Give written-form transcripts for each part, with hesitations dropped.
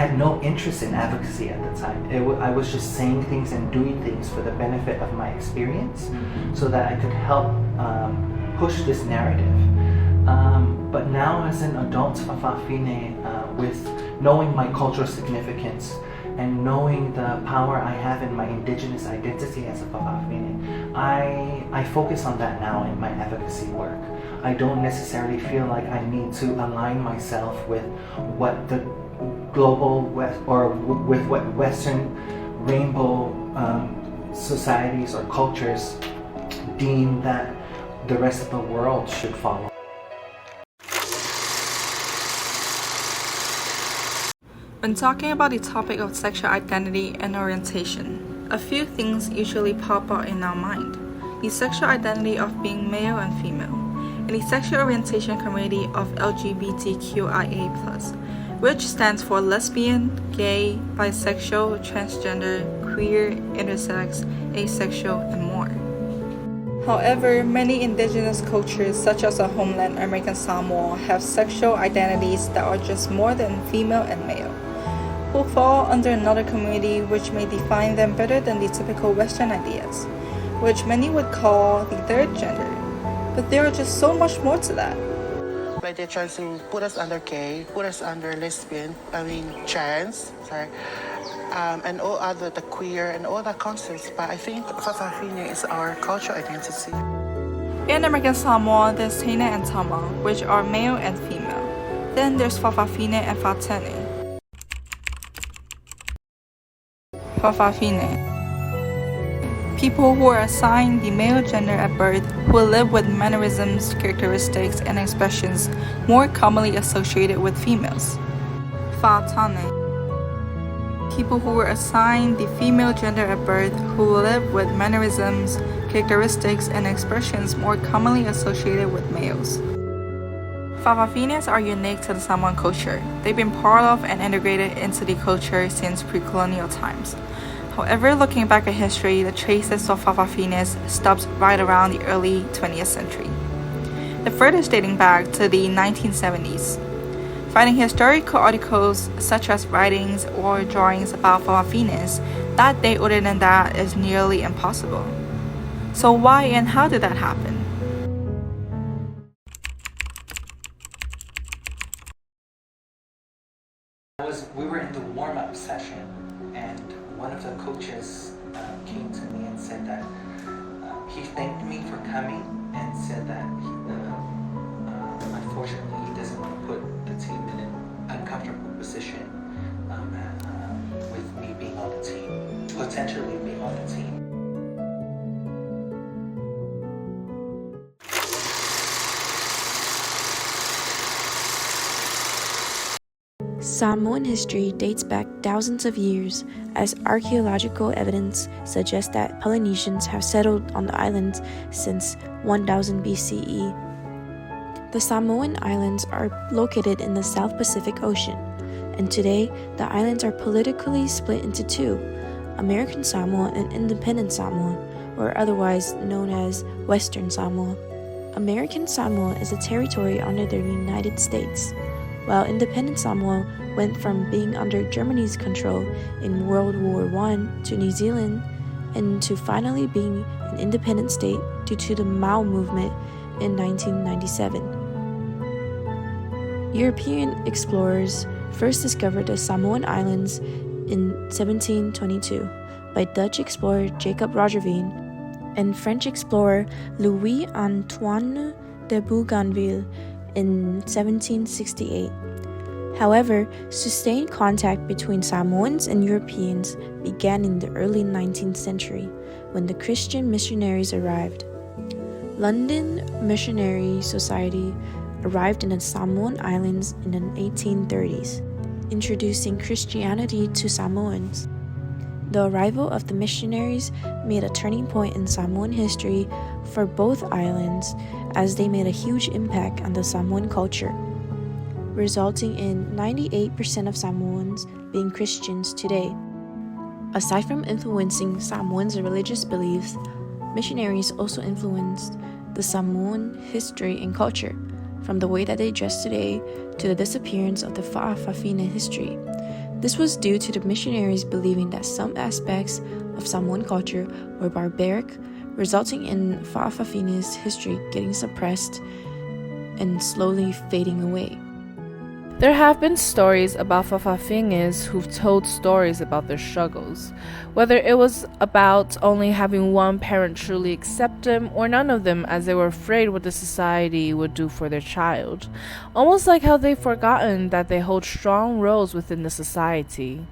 had no interest in advocacy at the time. I was just saying things and doing things for the benefit of my experience, so that I could help push this narrative. But now as an adult Fa'afafine, with knowing my cultural significance and knowing the power I have in my indigenous identity as a Fa'afafine, I focus on that now in my advocacy work. I don't necessarily feel like I need to align myself with what the global West, or with what Western rainbow societies or cultures deem that the rest of the world should follow. When talking about the topic of sexual identity and orientation, a few things usually pop out in our mind. The sexual identity of being male and female, and the sexual orientation community of LGBTQIA+, which stands for lesbian, gay, bisexual, transgender, queer, intersex, asexual, and more. However, many indigenous cultures, such as our homeland American Samoa, have sexual identities that are just more than female and male, who fall under another community which may define them better than the typical Western ideas, which many would call the third gender. But there are just so much more to that. Like they try to put us under gay, put us under trans, and all other, the queer and all that concepts. But I think Fa'afafine is our cultural identity. In American Samoa, there's Tene and Tama, which are male and female. Then there's Fa'afafine and Fa'atene. Fa'afafine. People who are assigned the male gender at birth, who live with mannerisms, characteristics, and expressions more commonly associated with females. Fa'atane. People who were assigned the female gender at birth, who live with mannerisms, characteristics, and expressions more commonly associated with males. Fa'afafines are unique to the Samoan culture. They've been part of and integrated into the culture since pre-colonial times. However, looking back at history, the traces of Fa'afafines stops right around the early 20th century, the furthest dating back to the 1970s. Finding historical articles such as writings or drawings about Fa'afafines that date older than that is nearly impossible. So why and how did that happen? We were in the warm-up session, and one of the coaches came to me and said that he thanked me for coming and said that unfortunately he doesn't want to put the team in an uncomfortable position with me being on the team, potentially being on the team. Samoan history dates back thousands of years, as archaeological evidence suggests that Polynesians have settled on the islands since 1000 BCE. The Samoan Islands are located in the South Pacific Ocean, and today the islands are politically split into two: American Samoa and Independent Samoa, or otherwise known as Western Samoa. American Samoa is a territory under the United States, while Independent Samoa went from being under Germany's control in World War I to New Zealand, and to finally being an independent state due to the Mau movement in 1997. European explorers first discovered the Samoan Islands in 1722 by Dutch explorer Jacob Roggeveen and French explorer Louis-Antoine de Bougainville in 1768. However, sustained contact between Samoans and Europeans began in the early 19th century when the Christian missionaries arrived. London Missionary Society arrived in the Samoan Islands in the 1830s, introducing Christianity to Samoans. The arrival of the missionaries made a turning point in Samoan history for both islands, as they made a huge impact on the Samoan culture, resulting in 98% of Samoans being Christians today. Aside from influencing Samoans' religious beliefs, missionaries also influenced the Samoan history and culture, from the way that they dress today to the disappearance of the Fa'afafine history. This was due to the missionaries believing that some aspects of Samoan culture were barbaric, resulting in Fa'afafini's history getting suppressed and slowly fading away. There have been stories about Fa'afafines who've told stories about their struggles, whether it was about only having one parent truly accept them or none of them, as they were afraid what the society would do for their child, almost like how they've forgotten that they hold strong roles within the society.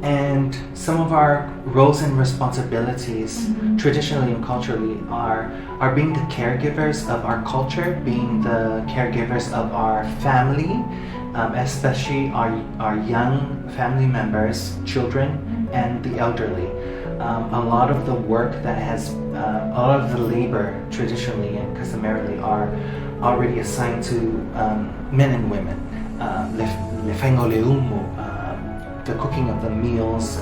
And some of our roles and responsibilities, traditionally and culturally, are being the caregivers of our culture, being the caregivers of our family, especially our young family members, children, and the elderly. A lot of the work that has, a lot of the labor traditionally and customarily are already assigned to men and women. Le whaingo le umu, the cooking of the meals,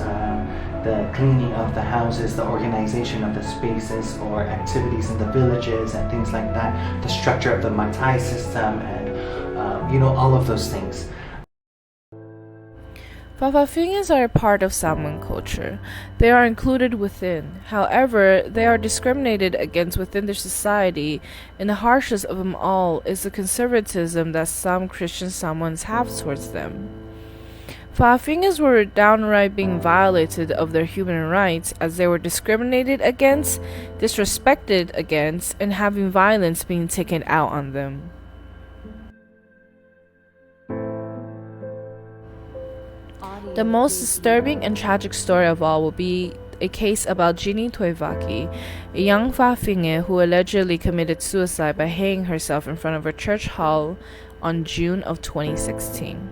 the cleaning of the houses, the organization of the spaces or activities in the villages and things like that, the structure of the matai system and all of those things. Fa'afafines are a part of Samoan culture. They are included within. However, they are discriminated against within their society, and the harshest of them all is the conservatism that some Christian Samoans have towards them. Fa'afines were downright being violated of their human rights, as they were discriminated against, disrespected against, and having violence being taken out on them. The most disturbing and tragic story of all will be a case about Ginny Toivaki, a young Fa'afine who allegedly committed suicide by hanging herself in front of her church hall on June of 2016.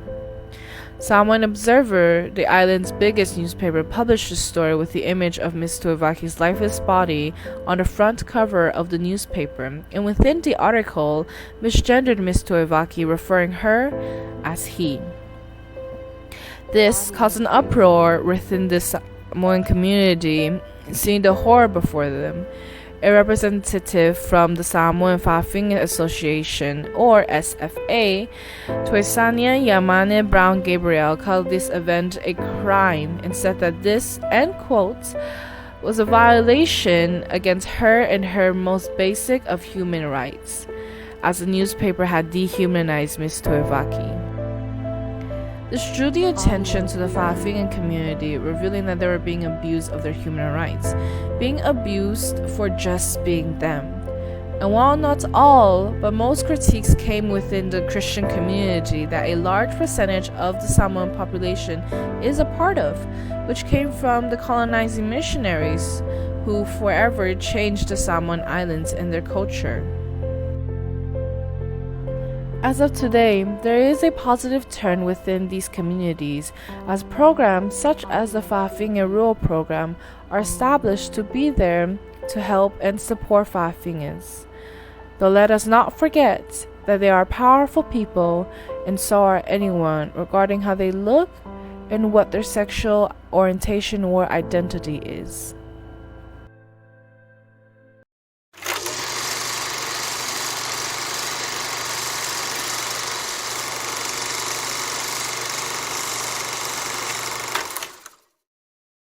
Samoan Observer, the island's biggest newspaper, published the story with the image of Miss Toivaki's lifeless body on the front cover of the newspaper, and within the article misgendered Miss Toivaki, referring her as he. This caused an uproar within the Samoan community, seeing the horror before them. A representative from the Samoan Fa'afine Association, or SFA, Toisania Yamane Brown Gabriel, called this event a crime and said that this, end quote, was a violation against her and her most basic of human rights, as the newspaper had dehumanized Miss Toivaki. This drew the attention to the Fa'afine community, revealing that they were being abused of their human rights, being abused for just being them. And while not all, but most critiques came within the Christian community that a large percentage of the Samoan population is a part of, which came from the colonizing missionaries who forever changed the Samoan Islands and their culture. As of today, there is a positive turn within these communities, as programs such as the Fa'afine Rural Program are established to be there to help and support Fa'afines. Though let us not forget that they are powerful people, and so are anyone, regarding how they look and what their sexual orientation or identity is.